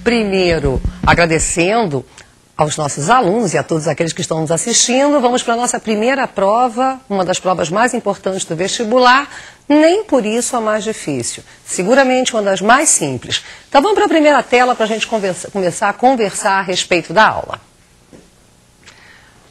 Primeiro, agradecendo aos nossos alunos e a todos aqueles que estão nos assistindo, vamos para a nossa primeira prova, uma das provas mais importantes do vestibular, nem por isso a mais difícil, seguramente uma das mais simples. Então vamos para a primeira tela para a gente começar a conversar a respeito da aula.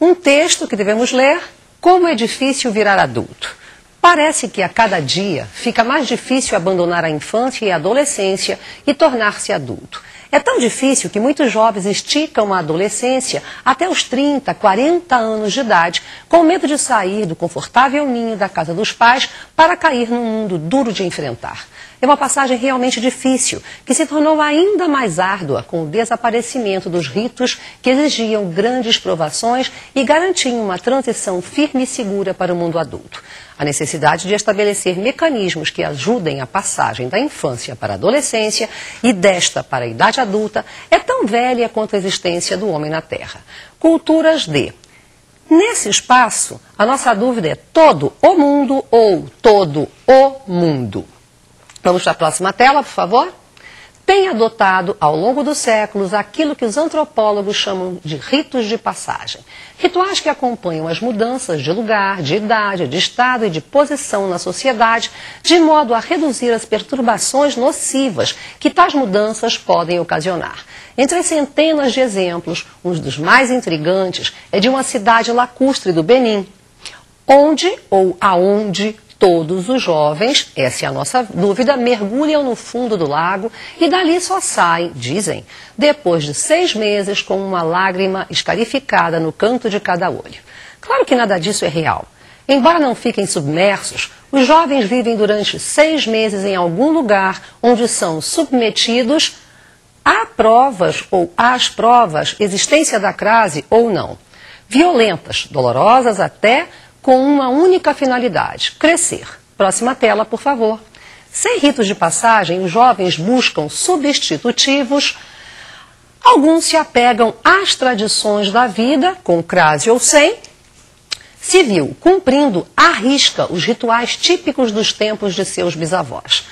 Um texto que devemos ler: Como é difícil virar adulto. Parece que a cada dia fica mais difícil abandonar a infância e a adolescência e tornar-se adulto. É tão difícil que muitos jovens esticam a adolescência até os 30, 40 anos de idade, com medo de sair do confortável ninho da casa dos pais para cair num mundo duro de enfrentar. É uma passagem realmente difícil, que se tornou ainda mais árdua com o desaparecimento dos ritos que exigiam grandes provações e garantiam uma transição firme e segura para o mundo adulto. A necessidade de estabelecer mecanismos que ajudem a passagem da infância para a adolescência e desta para a idade adulta é tão velha quanto a existência do homem na Terra. Culturas de... Nesse espaço, a nossa dúvida é todo o mundo ou todo o mundo? Vamos para a próxima tela, por favor. Tem adotado, ao longo dos séculos, aquilo que os antropólogos chamam de ritos de passagem. Rituais que acompanham as mudanças de lugar, de idade, de estado e de posição na sociedade, de modo a reduzir as perturbações nocivas que tais mudanças podem ocasionar. Entre as centenas de exemplos, um dos mais intrigantes é de uma cidade lacustre do Benin, onde ou aonde todos os jovens, essa é a nossa dúvida, mergulham no fundo do lago e dali só saem, dizem, depois de 6 meses com uma lágrima escarificada no canto de cada olho. Claro que nada disso é real. Embora não fiquem submersos, os jovens vivem durante 6 meses em algum lugar onde são submetidos a provas ou às provas, existência da crase ou não. Violentas, dolorosas até, com uma única finalidade: crescer. Próxima tela, por favor. Sem ritos de passagem, os jovens buscam substitutivos. Alguns se apegam às tradições da vida, com crase ou sem, civil, cumprindo à risca os rituais típicos dos tempos de seus bisavós,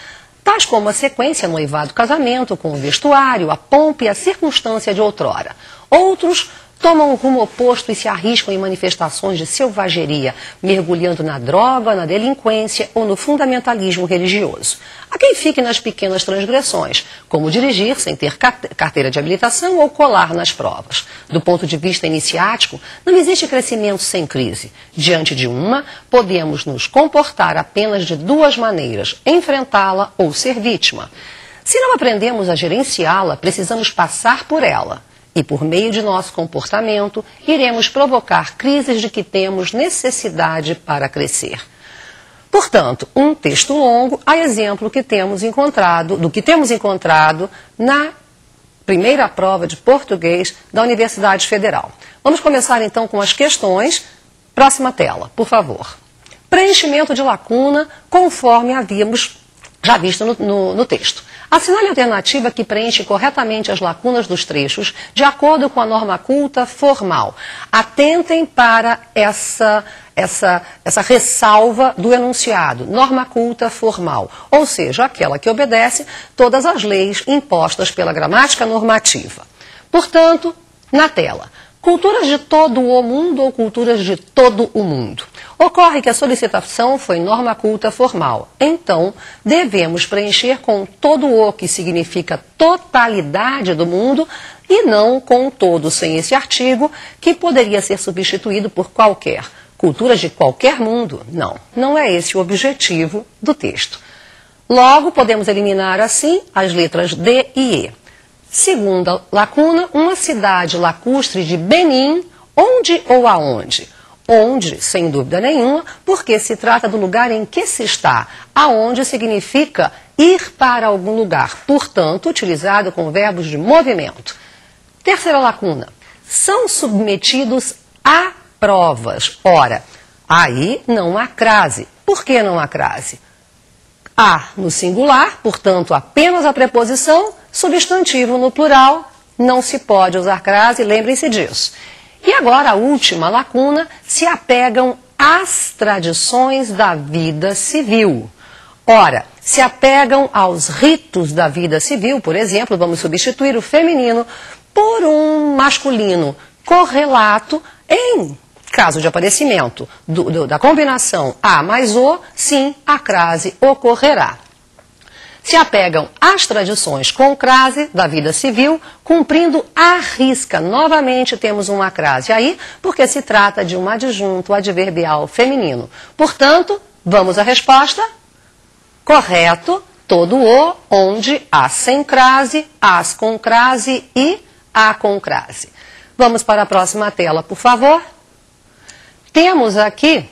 tais como a sequência noivado-casamento, com o vestuário, a pompa e a circunstância de outrora. Outros tomam o rumo oposto e se arriscam em manifestações de selvageria, mergulhando na droga, na delinquência ou no fundamentalismo religioso. Há quem fique nas pequenas transgressões, como dirigir sem ter carteira de habilitação ou colar nas provas. Do ponto de vista iniciático, não existe crescimento sem crise. Diante de uma, podemos nos comportar apenas de 2 maneiras: enfrentá-la ou ser vítima. Se não aprendemos a gerenciá-la, precisamos passar por ela. E por meio de nosso comportamento, iremos provocar crises de que temos necessidade para crescer. Portanto, um texto longo a exemplo do que temos encontrado na primeira prova de português da Universidade Federal. Vamos começar então com as questões. Próxima tela, por favor. Preenchimento de lacuna, conforme havíamos já visto no texto. Assinale a alternativa que preenche corretamente as lacunas dos trechos, de acordo com a norma culta formal. Atentem para essa ressalva do enunciado, norma culta formal, ou seja, aquela que obedece todas as leis impostas pela gramática normativa. Portanto, na tela, culturas de todo o mundo ou culturas de todo o mundo. Ocorre que a solicitação foi norma culta formal. Então, devemos preencher com todo o, que significa totalidade do mundo, e não com todo sem esse artigo, que poderia ser substituído por qualquer. Culturas de qualquer mundo? Não, não é esse o objetivo do texto. Logo, podemos eliminar assim as letras D e E. Segunda lacuna, uma cidade lacustre de Benin, onde ou aonde? Onde, sem dúvida nenhuma, porque se trata do lugar em que se está. Aonde significa ir para algum lugar, portanto, utilizado com verbos de movimento. Terceira lacuna, são submetidos a provas. Ora, aí não há crase. Por que não há crase? Há no singular, portanto, apenas a preposição, substantivo no plural, não se pode usar crase, lembrem-se disso. E agora a última lacuna, se apegam às tradições da vida civil. Ora, se apegam aos ritos da vida civil, por exemplo, vamos substituir o feminino por um masculino correlato em caso de aparecimento da combinação A mais O, sim, a crase ocorrerá. Se apegam às tradições com crase da vida civil, cumprindo à risca. Novamente temos uma crase aí, porque se trata de um adjunto adverbial feminino. Portanto, vamos à resposta. Correto, todo o, onde há sem crase, as com crase e a com crase. Vamos para a próxima tela, por favor. Temos aqui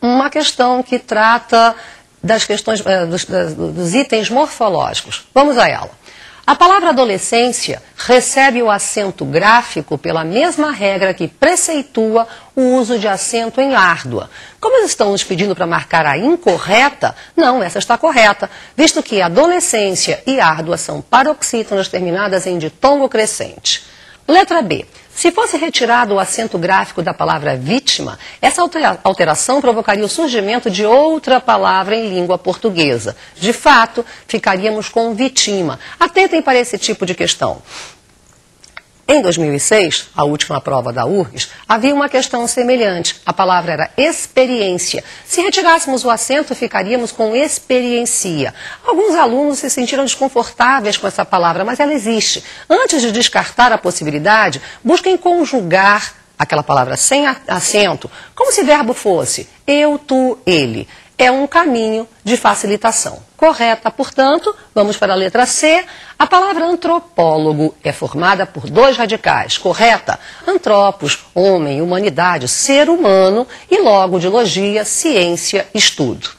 uma questão que trata das questões dos itens morfológicos. Vamos a ela. A palavra adolescência recebe o acento gráfico pela mesma regra que preceitua o uso de acento em árdua. Como eles estão nos pedindo para marcar a incorreta, não, essa está correta, visto que adolescência e árdua são paroxítonas terminadas em ditongo crescente. Letra B. Se fosse retirado o acento gráfico da palavra vítima, essa alteração provocaria o surgimento de outra palavra em língua portuguesa. De fato, ficaríamos com vítima. Atentem para esse tipo de questão. Em 2006, a última prova da URGS, havia uma questão semelhante. A palavra era experiência. Se retirássemos o acento, ficaríamos com experiencia. Alguns alunos se sentiram desconfortáveis com essa palavra, mas ela existe. Antes de descartar a possibilidade, busquem conjugar aquela palavra sem acento, como se o verbo fosse eu, tu, ele. É um caminho de facilitação. Correta, portanto, vamos para a letra C. A palavra antropólogo é formada por dois radicais. Correta? Antropos, homem, humanidade, ser humano e logo de logia, ciência, estudo.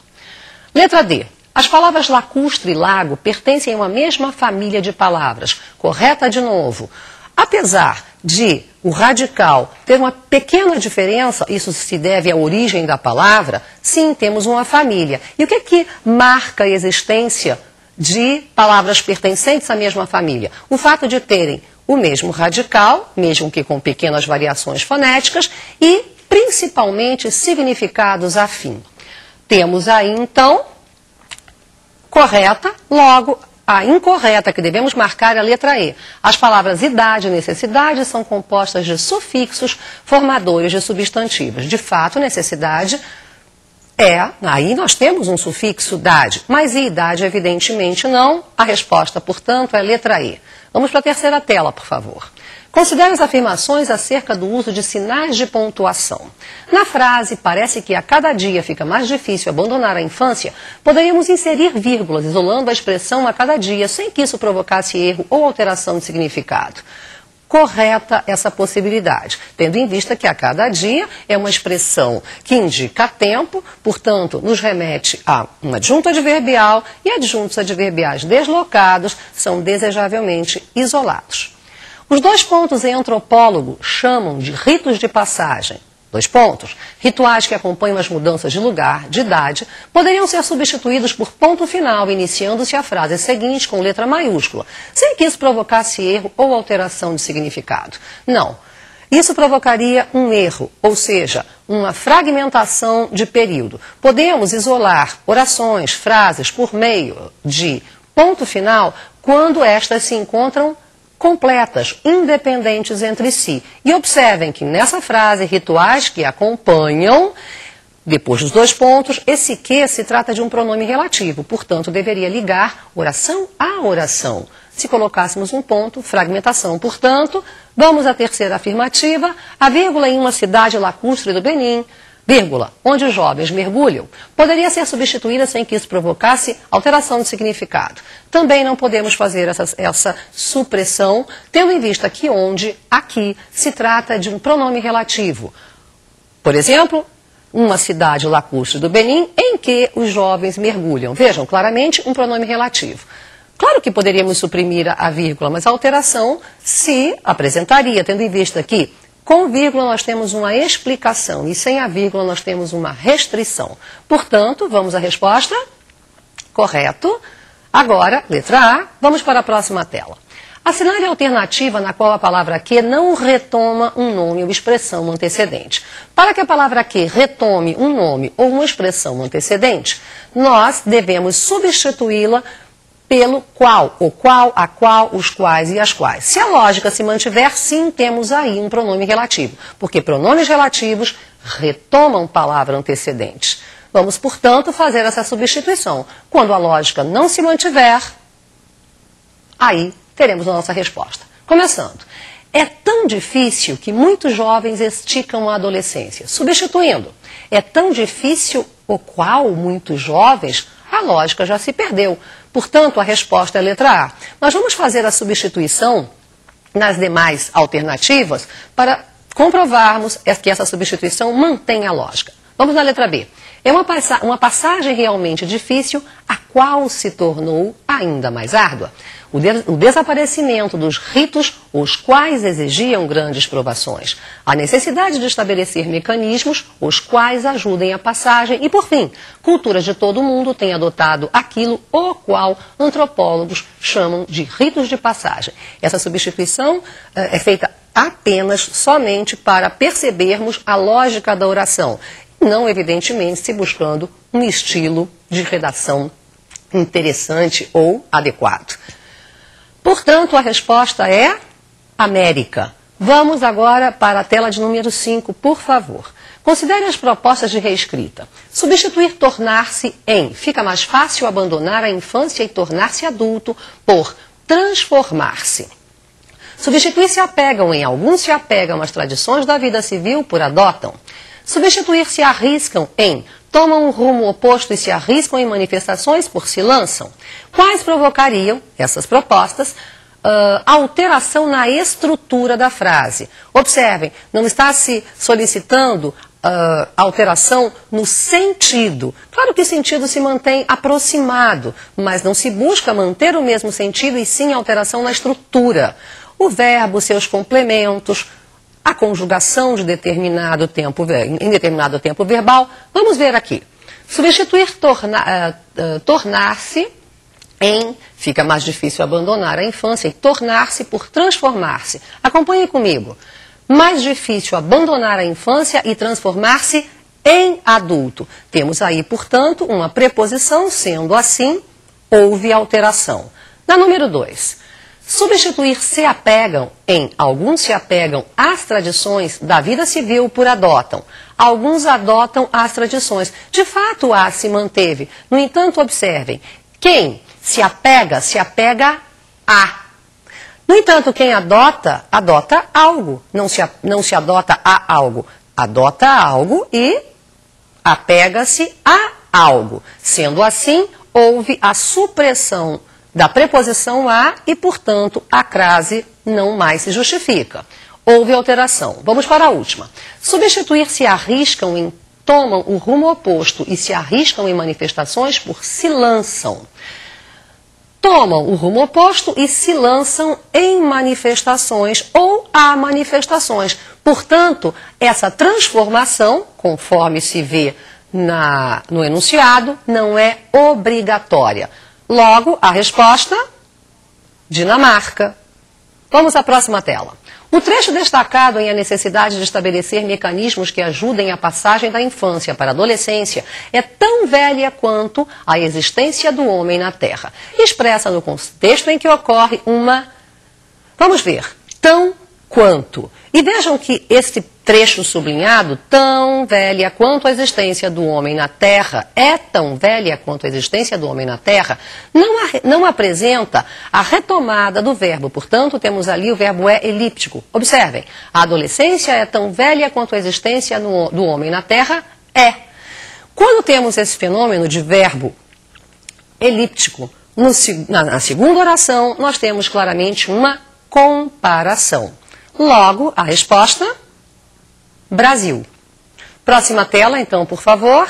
Letra D. As palavras lacustre e lago pertencem a uma mesma família de palavras. Correta de novo. Apesar de o radical ter uma pequena diferença, isso se deve à origem da palavra, sim, temos uma família. E o que é que marca a existência de palavras pertencentes à mesma família? O fato de terem o mesmo radical, mesmo que com pequenas variações fonéticas, e principalmente significados afim. Temos aí, então, correta, logo a incorreta que devemos marcar é a letra E. As palavras idade e necessidade são compostas de sufixos formadores de substantivos. De fato, necessidade aí nós temos um sufixo dade, mas e idade evidentemente não. A resposta, portanto, é a letra E. Vamos para a terceira tela, por favor. Considere as afirmações acerca do uso de sinais de pontuação. Na frase, parece que a cada dia fica mais difícil abandonar a infância, poderíamos inserir vírgulas, isolando a expressão a cada dia, sem que isso provocasse erro ou alteração de significado. Correta essa possibilidade, tendo em vista que a cada dia é uma expressão que indica tempo, portanto, nos remete a um adjunto adverbial e adjuntos adverbiais deslocados são desejavelmente isolados. Os dois pontos em antropólogo chamam de ritos de passagem. Dois pontos. Rituais que acompanham as mudanças de lugar, de idade, poderiam ser substituídos por ponto final, iniciando-se a frase seguinte com letra maiúscula, sem que isso provocasse erro ou alteração de significado. Não. Isso provocaria um erro, ou seja, uma fragmentação de período. Podemos isolar orações, frases por meio de ponto final quando estas se encontram completas, independentes entre si. E observem que nessa frase, rituais que acompanham, depois dos dois pontos, esse que se trata de um pronome relativo, portanto, deveria ligar oração a oração. Se colocássemos um ponto, fragmentação. Portanto, vamos à terceira afirmativa, a vírgula em uma cidade lacustre do Benin, vírgula, onde os jovens mergulham, poderia ser substituída sem que isso provocasse alteração de significado. Também não podemos fazer essa supressão, tendo em vista que onde, aqui, se trata de um pronome relativo. Por exemplo, uma cidade lacustre do Benin em que os jovens mergulham. Vejam, claramente um pronome relativo. Claro que poderíamos suprimir a vírgula, mas a alteração se apresentaria, tendo em vista que com vírgula nós temos uma explicação e sem a vírgula nós temos uma restrição. Portanto, vamos à resposta. Correto. Agora, letra A, vamos para a próxima tela. Assinale a alternativa na qual a palavra que não retoma um nome ou expressão antecedente. Para que a palavra que retome um nome ou uma expressão antecedente, nós devemos substituí-la pelo qual, o qual, a qual, os quais e as quais. Se a lógica se mantiver, sim, temos aí um pronome relativo, porque pronomes relativos retomam palavra antecedente. Vamos, portanto, fazer essa substituição. Quando a lógica não se mantiver, aí teremos a nossa resposta. Começando. É tão difícil que muitos jovens esticam a adolescência. Substituindo. É tão difícil o qual muitos jovens, a lógica já se perdeu. Portanto, a resposta é a letra A. Nós vamos fazer a substituição nas demais alternativas para comprovarmos que essa substituição mantém a lógica. Vamos na letra B. É uma passagem realmente difícil, a qual se tornou ainda mais árdua. O desaparecimento dos ritos, os quais exigiam grandes provações. A necessidade de estabelecer mecanismos, os quais ajudem a passagem. E, por fim, culturas de todo o mundo têm adotado aquilo o qual antropólogos chamam de ritos de passagem. Essa substituição é feita apenas, somente para percebermos a lógica da oração. Não, evidentemente, se buscando um estilo de redação interessante ou adequado. Portanto, a resposta é América. Vamos agora para a tela de número 5, por favor. Considere as propostas de reescrita. Substituir tornar-se em. Fica mais fácil abandonar a infância e tornar-se adulto por transformar-se. Substituir se apegam em. Alguns se apegam às tradições da vida civil por adotam. Substituir se arriscam em. Tomam um rumo oposto e se arriscam em manifestações por se lançam. Quais provocariam, essas propostas, alteração na estrutura da frase? Observem, não está se solicitando alteração no sentido. Claro que o sentido se mantém aproximado, mas não se busca manter o mesmo sentido e sim alteração na estrutura. O verbo, seus complementos, a conjugação de em determinado tempo verbal. Vamos ver aqui. Substituir tornar-se em, fica mais difícil abandonar a infância, e tornar-se por transformar-se. Acompanhe comigo. Mais difícil abandonar a infância e transformar-se em adulto. Temos aí, portanto, uma preposição, sendo assim, houve alteração. Na número 2. Substituir se apegam em. Alguns se apegam às tradições da vida civil por adotam. Alguns adotam as tradições. De fato, a se manteve. No entanto, observem. Quem se apega a. No entanto, quem adota, adota algo. Não se adota a algo. Adota algo e apega-se a algo. Sendo assim, houve a supressão da preposição a e, portanto, a crase não mais se justifica. Houve alteração. Vamos para a última. Substituir se arriscam em tomam o rumo oposto e se arriscam em manifestações por se lançam. Tomam o rumo oposto e se lançam em manifestações ou a manifestações. Portanto, essa transformação, conforme se vê no enunciado, não é obrigatória. Logo, a resposta, Dinamarca. Vamos à próxima tela. O trecho destacado em a necessidade de estabelecer mecanismos que ajudem a passagem da infância para a adolescência é tão velha quanto a existência do homem na Terra. Expressa no contexto em que ocorre uma... Vamos ver. Tão quanto. E vejam que esse trecho sublinhado, tão velha quanto a existência do homem na Terra, é tão velha quanto a existência do homem na Terra, não apresenta a retomada do verbo. Portanto, temos ali o verbo é elíptico. Observem, a adolescência é tão velha quanto a existência do homem na Terra é. Quando temos esse fenômeno de verbo elíptico, na segunda oração, nós temos claramente uma comparação. Logo, a resposta, Brasil. Próxima tela, então, por favor.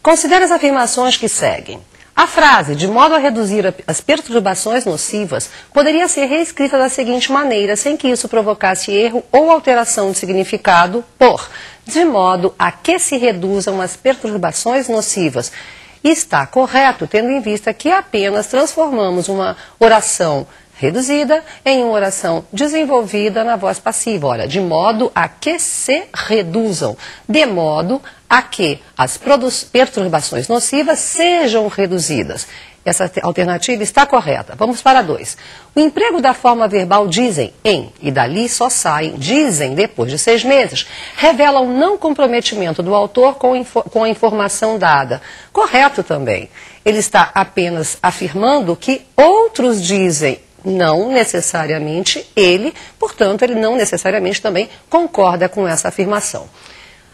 Considere as afirmações que seguem. A frase, de modo a reduzir as perturbações nocivas, poderia ser reescrita da seguinte maneira, sem que isso provocasse erro ou alteração de significado, por, de modo a que se reduzam as perturbações nocivas. E está correto, tendo em vista que apenas transformamos uma oração reduzida em uma oração desenvolvida na voz passiva. Olha, de modo a que se reduzam, de modo a que as perturbações nocivas sejam reduzidas. Essa alternativa está correta. Vamos para 2. O emprego da forma verbal dizem em e dali só saem, dizem depois de 6 meses, revela o não comprometimento do autor com a informação dada. Correto também. Ele está apenas afirmando que outros dizem, não necessariamente ele, portanto, ele não necessariamente também concorda com essa afirmação.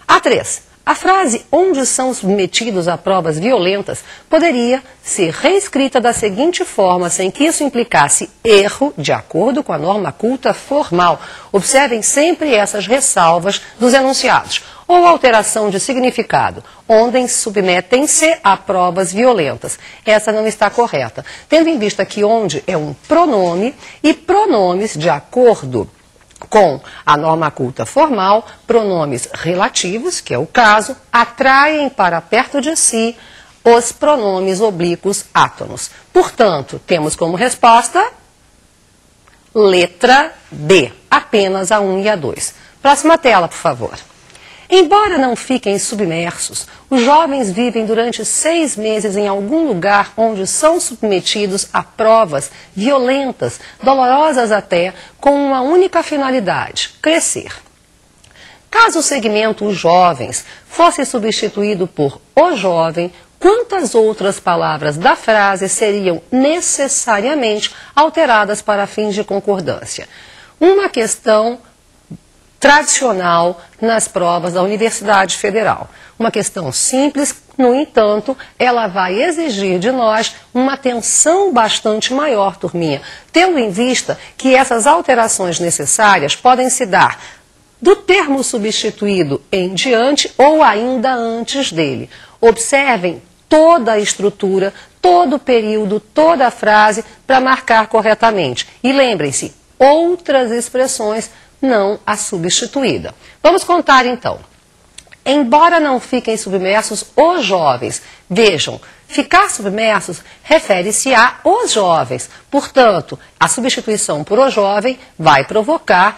A 3. A frase onde são submetidos a provas violentas poderia ser reescrita da seguinte forma, sem que isso implicasse erro de acordo com a norma culta formal. Observem sempre essas ressalvas dos enunciados. Ou alteração de significado, onde submetem-se a provas violentas. Essa não está correta. Tendo em vista que onde é um pronome e pronomes de acordo com a norma culta formal, pronomes relativos, que é o caso, atraem para perto de si os pronomes oblíquos átonos. Portanto, temos como resposta letra D, apenas a 1 e a 2. Próxima tela, por favor. Embora não fiquem submersos, os jovens vivem durante 6 meses em algum lugar onde são submetidos a provas violentas, dolorosas até, com uma única finalidade: crescer. Caso o segmento os jovens fosse substituído por o jovem, quantas outras palavras da frase seriam necessariamente alteradas para fins de concordância? Uma questão tradicional nas provas da Universidade Federal. Uma questão simples, no entanto, ela vai exigir de nós uma atenção bastante maior, turminha, tendo em vista que essas alterações necessárias podem se dar do termo substituído em diante ou ainda antes dele. Observem toda a estrutura, todo o período, toda a frase para marcar corretamente. E lembrem-se, outras expressões não a substituída. Vamos contar então. Embora não fiquem submersos os jovens, vejam, ficar submersos refere-se a os jovens. Portanto, a substituição por o jovem vai provocar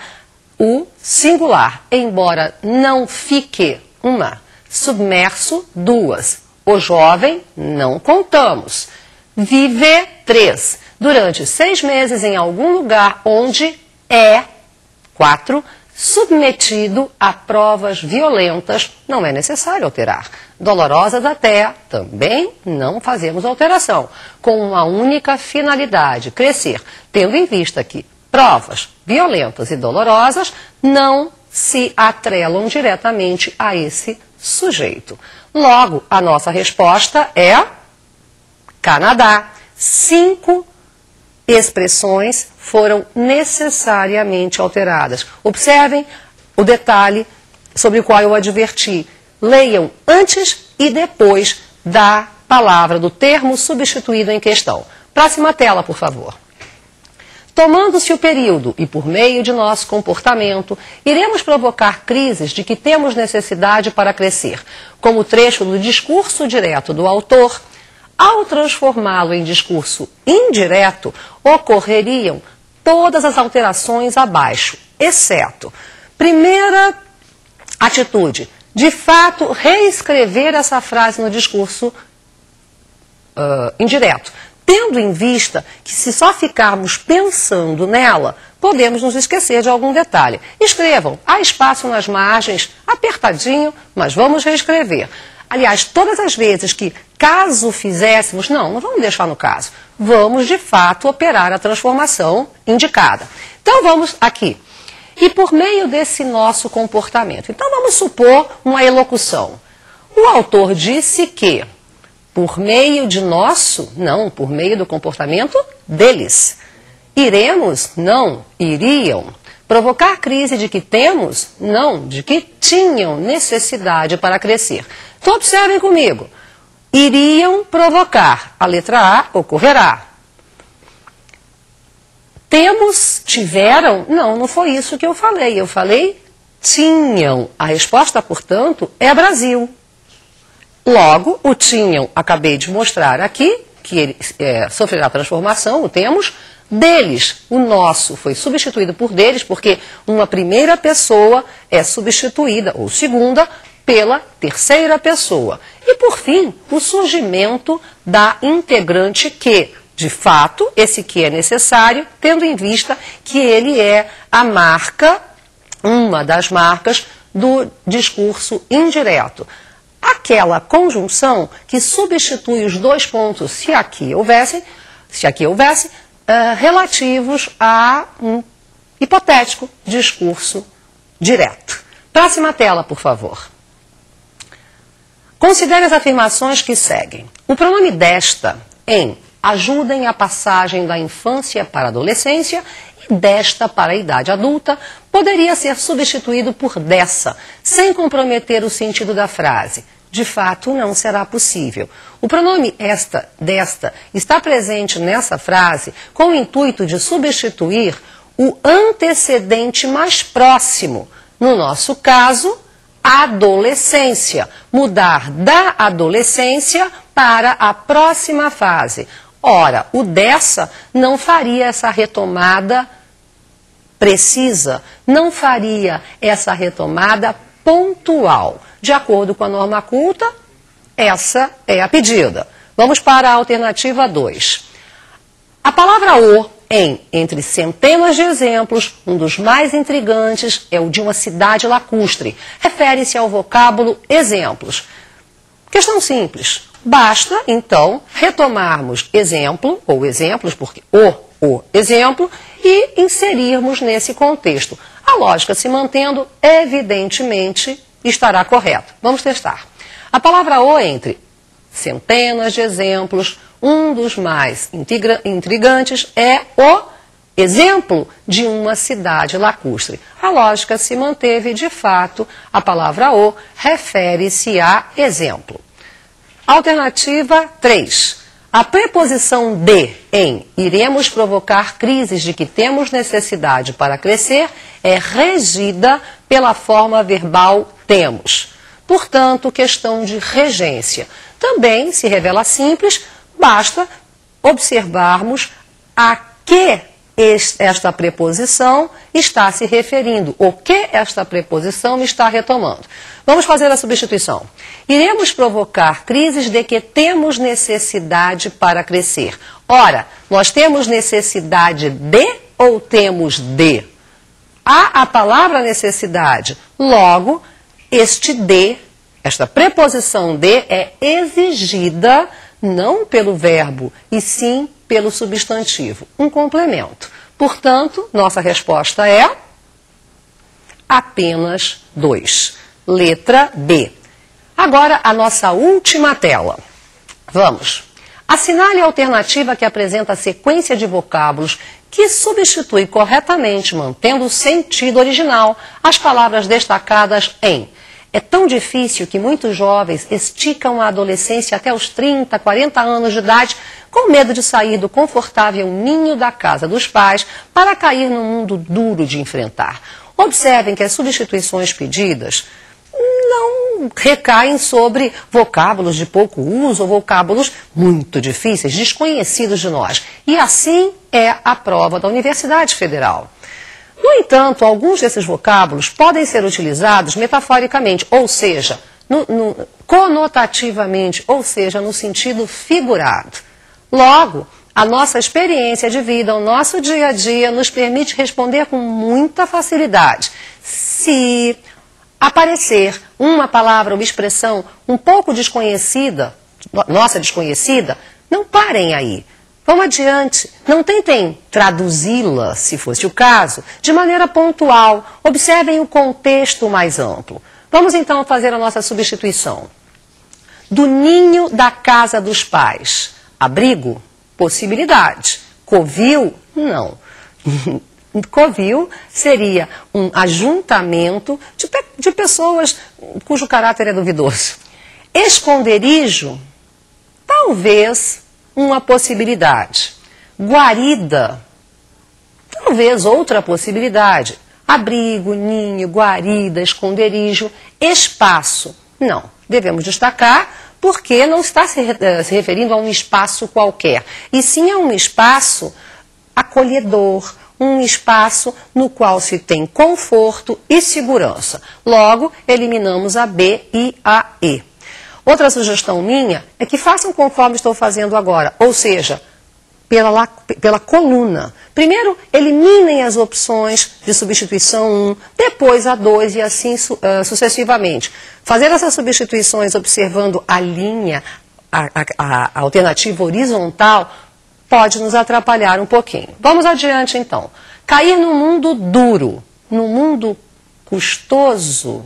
o singular. Embora não fique uma, submerso 2. O jovem não contamos. Vive 3. Durante 6 meses em algum lugar onde é 4. Submetido a provas violentas, não é necessário alterar. Dolorosas até, também não fazemos alteração. Com uma única finalidade, crescer. Tendo em vista que provas violentas e dolorosas não se atrelam diretamente a esse sujeito. Logo, a nossa resposta é Canadá. 5 expressões foram necessariamente alteradas. Observem o detalhe sobre o qual eu adverti. Leiam antes e depois da palavra, do termo substituído em questão. Próxima tela, por favor. Tomando-se o período e por meio de nosso comportamento, iremos provocar crises de que temos necessidade para crescer, como o trecho do discurso direto do autor. Ao transformá-lo em discurso indireto, ocorreriam todas as alterações abaixo, exceto, primeira atitude, de fato, reescrever essa frase no discurso indireto, tendo em vista que se só ficarmos pensando nela, podemos nos esquecer de algum detalhe. Escrevam, há espaço nas margens, apertadinho, mas vamos reescrever. Aliás, todas as vezes que, caso fizéssemos, não vamos deixar no caso. Vamos, de fato, operar a transformação indicada. Então, vamos aqui. E por meio desse nosso comportamento. Então, vamos supor uma elocução. O autor disse que, por meio de nosso, não, por meio do comportamento deles. Iremos, não, iriam. Provocar crise de que temos, não, de que tinham necessidade para crescer. Então, observem comigo. Iriam provocar. A letra A ocorrerá. Temos, tiveram? Não foi isso que eu falei. Eu falei tinham. A resposta, portanto, é Brasil. Logo, o tinham, acabei de mostrar aqui, que ele sofrerá transformação, o temos, deles. O nosso foi substituído por deles, porque uma primeira pessoa é substituída, ou segunda, pela terceira pessoa. E, por fim, o surgimento da integrante que, de fato, esse que é necessário, tendo em vista que ele é a marca, uma das marcas do discurso indireto. Aquela conjunção que substitui os dois pontos, se aqui houvesse, relativos a um hipotético discurso direto. Próxima tela, por favor. Considere as afirmações que seguem. O pronome desta em ajudem a passagem da infância para a adolescência e desta para a idade adulta poderia ser substituído por dessa, sem comprometer o sentido da frase. De fato, não será possível. O pronome esta, desta, está presente nessa frase com o intuito de substituir o antecedente mais próximo. No nosso caso, adolescência. Mudar da adolescência para a próxima fase. Ora, o dessa não faria essa retomada precisa, não faria essa retomada pontual. De acordo com a norma culta, essa é a pedida. Vamos para a alternativa 2. A palavra o em entre centenas de exemplos, um dos mais intrigantes é o de uma cidade lacustre. Refere-se ao vocábulo exemplos. Questão simples. Basta, então, retomarmos exemplo, ou exemplos, porque o exemplo, e inserirmos nesse contexto. A lógica se mantendo, evidentemente, estará correta. Vamos testar. A palavra o entre centenas de exemplos, um dos mais intrigantes é o exemplo de uma cidade lacustre. A lógica se manteve, de fato, a palavra o refere-se a exemplo. Alternativa 3. A preposição de em iremos provocar crises de que temos necessidade para crescer é regida pela forma verbal temos. Portanto, questão de regência. Também se revela simples, basta observarmos a que esta preposição está se referindo, o que esta preposição está retomando. Vamos fazer a substituição. Iremos provocar crises de que temos necessidade para crescer. Ora, nós temos necessidade de ou temos de? Há a palavra necessidade. Logo, este de, esta preposição de, é exigida não pelo verbo, e sim pelo substantivo. Um complemento. Portanto, nossa resposta é apenas 2. Letra B. Agora, a nossa última tela. Vamos. Assinale a alternativa que apresenta a sequência de vocábulos que substitui corretamente, mantendo o sentido original, as palavras destacadas em. É tão difícil que muitos jovens esticam a adolescência até os 30, 40 anos de idade, com medo de sair do confortável ninho da casa dos pais para cair num mundo duro de enfrentar. Observem que as substituições pedidas não recaem sobre vocábulos de pouco uso ou vocábulos muito difíceis, desconhecidos de nós. E assim é a prova da Universidade Federal. No entanto, alguns desses vocábulos podem ser utilizados metaforicamente, ou seja, conotativamente, ou seja, no sentido figurado. Logo, a nossa experiência de vida, o nosso dia a dia, nos permite responder com muita facilidade. Se aparecer uma palavra ou expressão um pouco desconhecida, nossa desconhecida, não parem aí. Vamos adiante, não tentem traduzi-la, se fosse o caso, de maneira pontual. Observem o contexto mais amplo. Vamos então fazer a nossa substituição. Do ninho da casa dos pais. Abrigo? Possibilidade. Covil? Não. Covil seria um ajuntamento de pessoas cujo caráter é duvidoso. Esconderijo? Talvez uma possibilidade. Guarida, talvez outra possibilidade. Abrigo, ninho, guarida, esconderijo, espaço. Não, devemos destacar porque não está se referindo a um espaço qualquer, e sim a um espaço acolhedor, um espaço no qual se tem conforto e segurança. Logo, eliminamos a B e a E. Outra sugestão minha é que façam conforme estou fazendo agora, ou seja, pela coluna. Primeiro, eliminem as opções de substituição 1, depois a 2 e assim sucessivamente. Fazer essas substituições observando a linha, a alternativa horizontal, pode nos atrapalhar um pouquinho. Vamos adiante, então. Cair no mundo duro, no mundo custoso,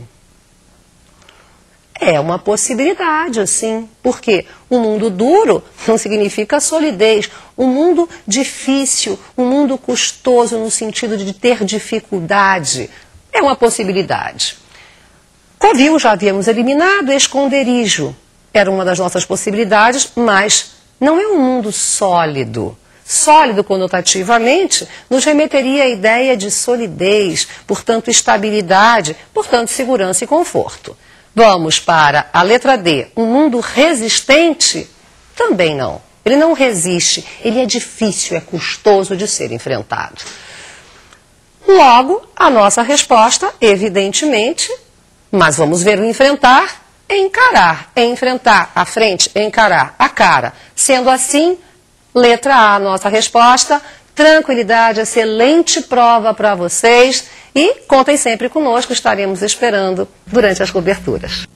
é uma possibilidade, sim. Porque o mundo duro não significa solidez. Um mundo difícil, um mundo custoso no sentido de ter dificuldade, é uma possibilidade. Covil já havíamos eliminado, esconderijo era uma das nossas possibilidades, mas não é um mundo sólido. Sólido, conotativamente, nos remeteria à ideia de solidez, portanto estabilidade, portanto segurança e conforto. Vamos para a letra D. Um mundo resistente? Também não. Ele não resiste, ele é difícil, é custoso de ser enfrentado. Logo, a nossa resposta, evidentemente, mas vamos ver o enfrentar, encarar, enfrentar a frente, encarar a cara. Sendo assim, letra A, nossa resposta. Tranquilidade, excelente prova para vocês e contem sempre conosco, estaremos esperando durante as coberturas.